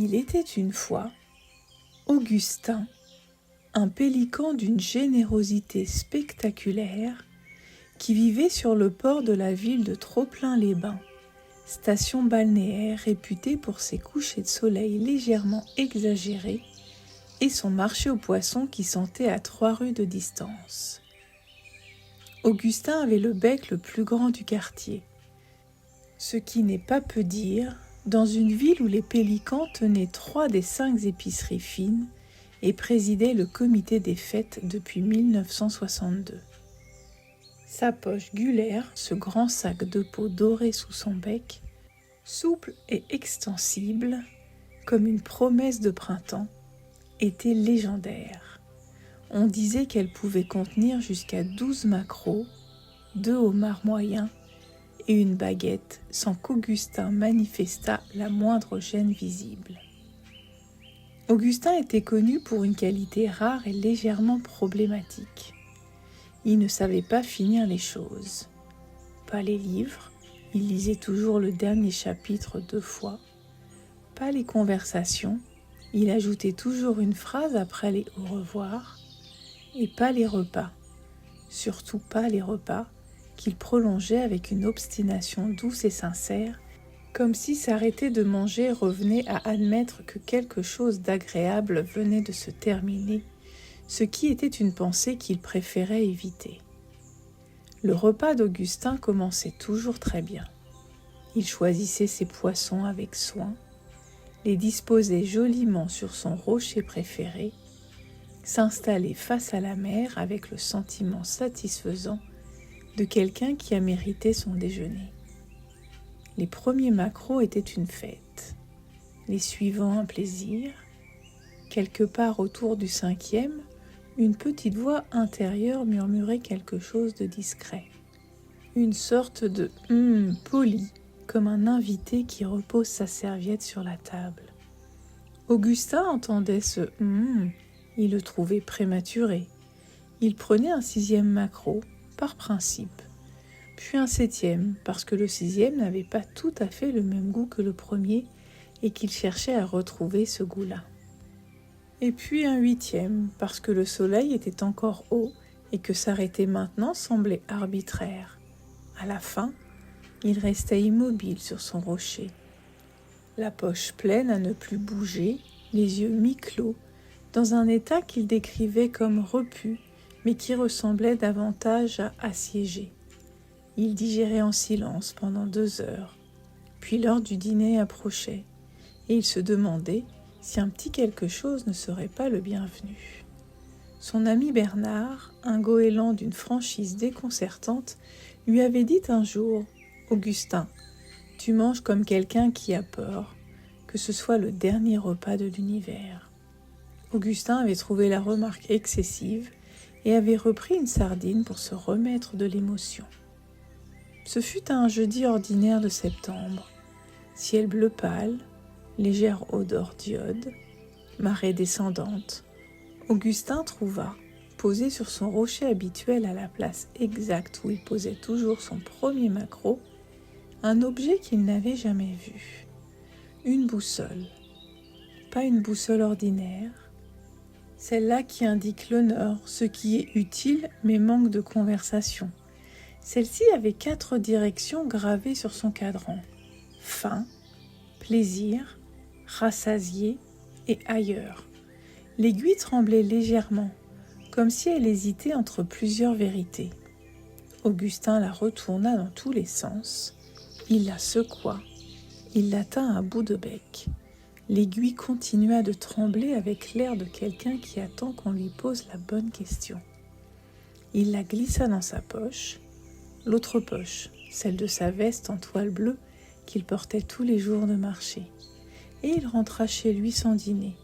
Il était une fois Augustin, un pélican d'une générosité spectaculaire qui vivait sur le port de la ville de Trop-Plein-les-Bains, station balnéaire réputée pour ses couchers de soleil légèrement exagérés et son marché aux poissons qui sentait à 3 rues de distance. Augustin avait le bec le plus grand du quartier, ce qui n'est pas peu dire dans une ville où les pélicans tenaient 3 des 5 épiceries fines et présidaient le comité des fêtes depuis 1962. Sa poche gulaire, ce grand sac de peau doré sous son bec, souple et extensible, comme une promesse de printemps, était légendaire. On disait qu'elle pouvait contenir jusqu'à 12 maquereaux, 2 homards moyens et une baguette sans qu'Augustin manifestât la moindre gêne visible. Augustin était connu pour une qualité rare et légèrement problématique. Il ne savait pas finir les choses. Pas les livres, il lisait toujours le dernier chapitre 2 fois. Pas les conversations, il ajoutait toujours une phrase après les au revoir. Et pas les repas, surtout pas les repas qu'il prolongeait avec une obstination douce et sincère, comme si s'arrêter de manger revenait à admettre que quelque chose d'agréable venait de se terminer, ce qui était une pensée qu'il préférait éviter. Le repas d'Augustin commençait toujours très bien. Il choisissait ses poissons avec soin, les disposait joliment sur son rocher préféré, s'installait face à la mer avec le sentiment satisfaisant de quelqu'un qui a mérité son déjeuner. Les premiers maquereaux étaient une fête, les suivants un plaisir. Quelque part autour du 5e, une petite voix intérieure murmurait quelque chose de discret. Une sorte de « poli », comme un invité qui repose sa serviette sur la table. Augustin entendait ce « il le trouvait prématuré. Il prenait un 6e maquereau, par principe, puis un 7e, parce que le 6e n'avait pas tout à fait le même goût que le premier et qu'il cherchait à retrouver ce goût-là. Et puis un 8e, parce que le soleil était encore haut et que s'arrêter maintenant semblait arbitraire. À la fin, il restait immobile sur son rocher, la poche pleine à ne plus bouger, les yeux mi-clos, dans un état qu'il décrivait comme repu, mais qui ressemblait davantage à assiégé. Il digérait en silence pendant 2 heures, puis l'heure du dîner approchait, et il se demandait si un petit quelque chose ne serait pas le bienvenu. Son ami Bernard, un goéland d'une franchise déconcertante, lui avait dit un jour « Augustin, tu manges comme quelqu'un qui a peur, que ce soit le dernier repas de l'univers. » Augustin avait trouvé la remarque excessive et avait repris une sardine pour se remettre de l'émotion. Ce fut un jeudi ordinaire de septembre. Ciel bleu pâle, légère odeur d'iode, marée descendante. Augustin trouva, posé sur son rocher habituel à la place exacte où il posait toujours son premier maquereau, un objet qu'il n'avait jamais vu. Une boussole. Pas une boussole ordinaire, celle-là qui indique le nord, ce qui est utile mais manque de conversation. Celle-ci avait 4 directions gravées sur son cadran. Faim, plaisir, rassasié et ailleurs. L'aiguille tremblait légèrement, comme si elle hésitait entre plusieurs vérités. Augustin la retourna dans tous les sens. Il la secoua. Il la tint à bout de bec. L'aiguille continua de trembler avec l'air de quelqu'un qui attend qu'on lui pose la bonne question. Il la glissa dans sa poche, l'autre poche, celle de sa veste en toile bleue qu'il portait tous les jours de marché, et il rentra chez lui sans dîner,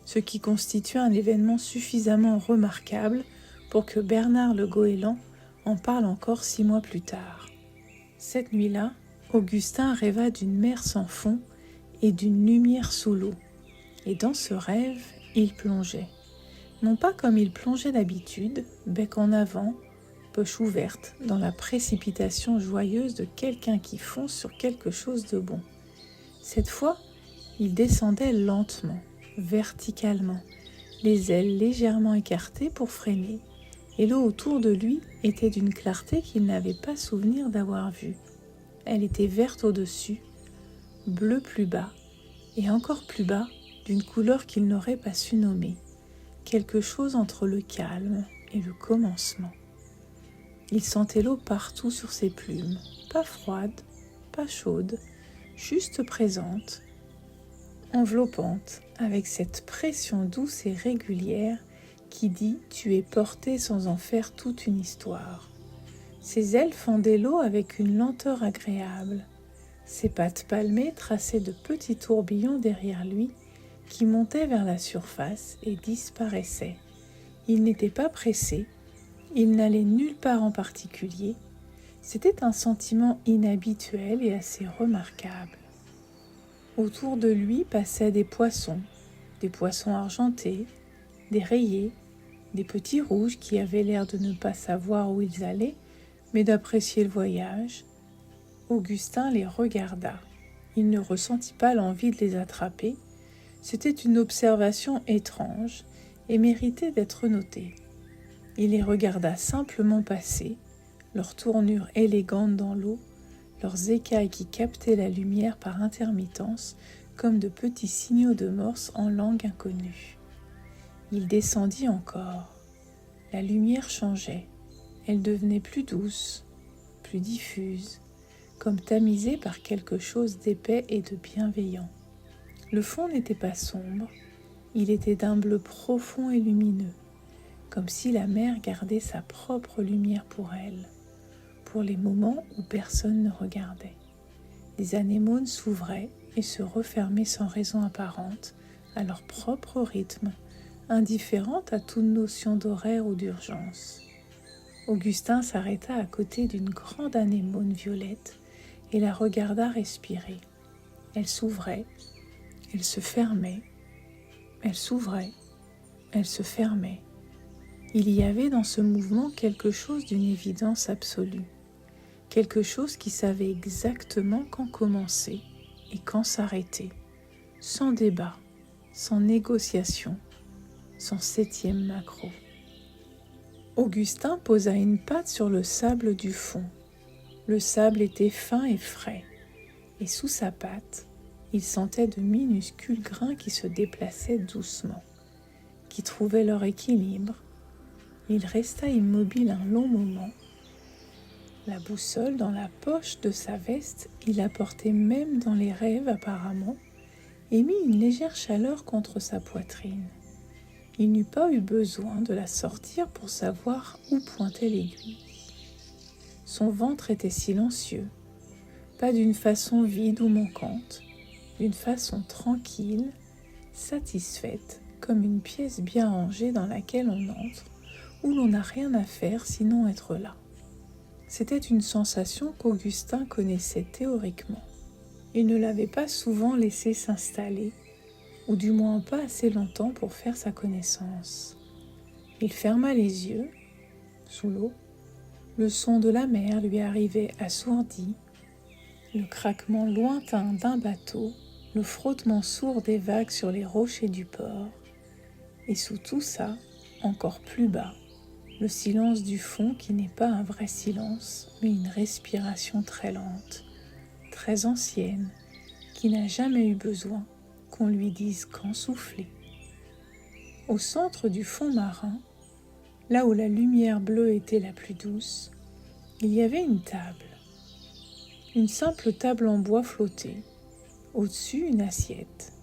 ce qui constitue un événement suffisamment remarquable pour que Bernard le goéland en parle encore 6 mois plus tard. Cette nuit-là, Augustin rêva d'une mer sans fond et d'une lumière sous l'eau, et dans ce rêve, il plongeait. Non pas comme il plongeait d'habitude, bec en avant, poche ouverte, dans la précipitation joyeuse de quelqu'un qui fonce sur quelque chose de bon. Cette fois, Il descendait lentement, verticalement, les ailes légèrement écartées pour freiner, et l'eau autour de lui était d'une clarté qu'il n'avait pas souvenir d'avoir vue. Elle était verte au-dessus, bleue plus bas, et encore plus bas, d'une couleur qu'il n'aurait pas su nommer, quelque chose entre le calme et le commencement. Il sentait l'eau partout sur ses plumes, pas froide, pas chaude, juste présente, enveloppante, avec cette pression douce et régulière qui dit « tu es porté sans en faire toute une histoire ». Ses ailes fendaient l'eau avec une lenteur agréable. Ses pattes palmées traçaient de petits tourbillons derrière lui qui montaient vers la surface et disparaissaient. Il n'était pas pressé, il n'allait nulle part en particulier. C'était un sentiment inhabituel et assez remarquable. Autour de lui passaient des poissons argentés, des rayés, des petits rouges qui avaient l'air de ne pas savoir où ils allaient, mais d'apprécier le voyage. Augustin les regarda. Il ne ressentit pas l'envie de les attraper. C'était une observation étrange et méritait d'être notée. Il les regarda simplement passer, leur tournure élégante dans l'eau, leurs écailles qui captaient la lumière par intermittence comme de petits signaux de morse en langue inconnue. Il descendit encore. La lumière changeait. Elle devenait plus douce, plus diffuse, comme tamisée par quelque chose d'épais et de bienveillant. Le fond n'était pas sombre, il était d'un bleu profond et lumineux, comme si la mer gardait sa propre lumière pour elle, pour les moments où personne ne regardait. Les anémones s'ouvraient et se refermaient sans raison apparente, à leur propre rythme, indifférentes à toute notion d'horaire ou d'urgence. Augustin s'arrêta à côté d'une grande anémone violette et la regarda respirer. Elle s'ouvrait, elle se fermait, elle s'ouvrait, elle se fermait. Il y avait dans ce mouvement quelque chose d'une évidence absolue, quelque chose qui savait exactement quand commencer et quand s'arrêter, sans débat, sans négociation, sans septième macro. Augustin posa une patte sur le sable du fond. Le sable était fin et frais, et sous sa patte, il sentait de minuscules grains qui se déplaçaient doucement, qui trouvaient leur équilibre. Il resta immobile un long moment. La boussole dans la poche de sa veste, il la portait même dans les rêves apparemment, et mit une légère chaleur contre sa poitrine. Il n'eut pas eu besoin de la sortir pour savoir où pointait l'aiguille. Son ventre était silencieux, pas d'une façon vide ou manquante, d'une façon tranquille, satisfaite, comme une pièce bien rangée dans laquelle on entre, où l'on n'a rien à faire sinon être là. C'était une sensation qu'Augustin connaissait théoriquement. Il ne l'avait pas souvent laissé s'installer, ou du moins pas assez longtemps pour faire sa connaissance. Il ferma les yeux, sous l'eau. Le son de la mer lui arrivait assourdi, le craquement lointain d'un bateau, le frottement sourd des vagues sur les rochers du port, et sous tout ça, encore plus bas, le silence du fond qui n'est pas un vrai silence, mais une respiration très lente, très ancienne, qui n'a jamais eu besoin qu'on lui dise quand souffler. Au centre du fond marin, là où la lumière bleue était la plus douce, il y avait une table. Une simple table en bois flottée. Au-dessus, une assiette.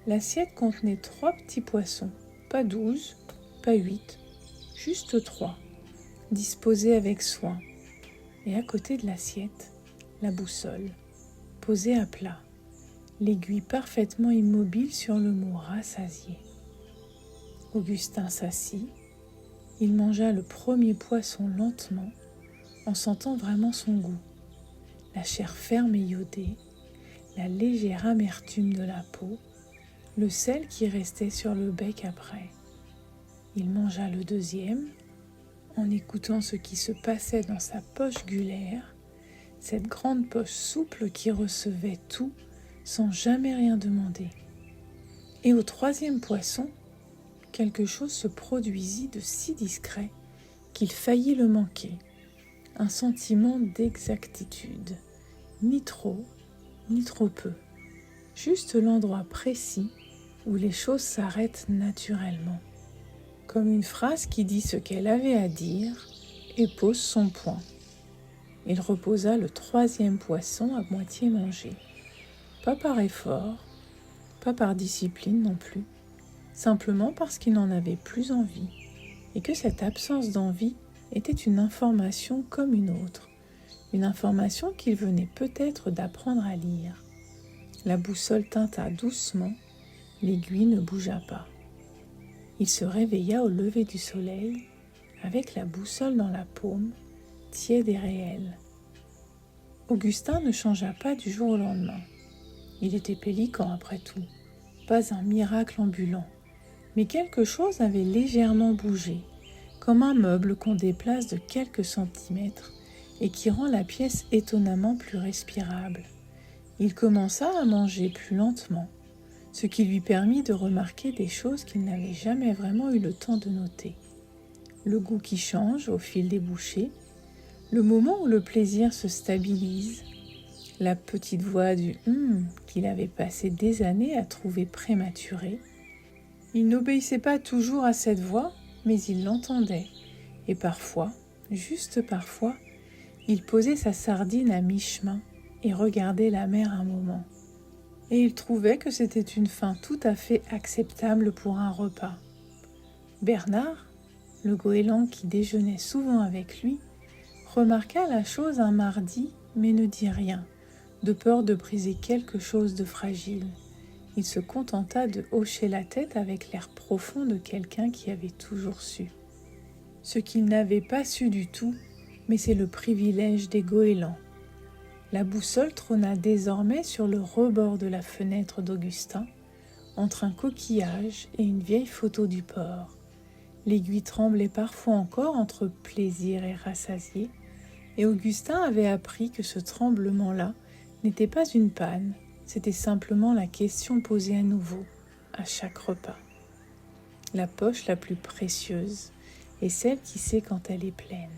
L'assiette contenait 3 petits poissons, pas 12, pas 8, juste 3, disposés avec soin. Et à côté de l'assiette, la boussole, posée à plat, l'aiguille parfaitement immobile sur le mot rassasié. Augustin s'assit, il mangea le premier poisson lentement, en sentant vraiment son goût, la chair ferme et iodée, la légère amertume de la peau, le sel qui restait sur le bec après. Il mangea le deuxième, en écoutant ce qui se passait dans sa poche gulaire, cette grande poche souple qui recevait tout sans jamais rien demander. Et au troisième poisson, quelque chose se produisit de si discret qu'il faillit le manquer. Un sentiment d'exactitude, ni trop, ni trop peu. Juste l'endroit précis où les choses s'arrêtent naturellement. Comme une phrase qui dit ce qu'elle avait à dire et pose son point. Il reposa le troisième poisson à moitié mangé. Pas par effort, pas par discipline non plus, simplement parce qu'il n'en avait plus envie, et que cette absence d'envie était une information comme une autre, une information qu'il venait peut-être d'apprendre à lire. La boussole tinta doucement, l'aiguille ne bougea pas. Il se réveilla au lever du soleil, avec la boussole dans la paume, tiède et réelle. Augustin ne changea pas du jour au lendemain. Il était pélican après tout, pas un miracle ambulant, mais quelque chose avait légèrement bougé, comme un meuble qu'on déplace de quelques centimètres et qui rend la pièce étonnamment plus respirable. Il commença à manger plus lentement, ce qui lui permit de remarquer des choses qu'il n'avait jamais vraiment eu le temps de noter. Le goût qui change au fil des bouchées, le moment où le plaisir se stabilise, la petite voix du « qu'il avait passé des années à trouver prématurée. Il n'obéissait pas toujours à cette voix, mais il l'entendait, et parfois, juste parfois, il posait sa sardine à mi-chemin et regardait la mer un moment. Et il trouvait que c'était une fin tout à fait acceptable pour un repas. Bernard, le goéland qui déjeunait souvent avec lui, remarqua la chose un mardi, mais ne dit rien, de peur de briser quelque chose de fragile. Il se contenta de hocher la tête avec l'air profond de quelqu'un qui avait toujours su. Ce qu'il n'avait pas su du tout, mais c'est le privilège des goélands. La boussole trôna désormais sur le rebord de la fenêtre d'Augustin, entre un coquillage et une vieille photo du port. L'aiguille tremblait parfois encore entre plaisir et rassasié, et Augustin avait appris que ce tremblement-là n'était pas une panne, c'était simplement la question posée à nouveau, à chaque repas. La poche la plus précieuse est celle qui sait quand elle est pleine.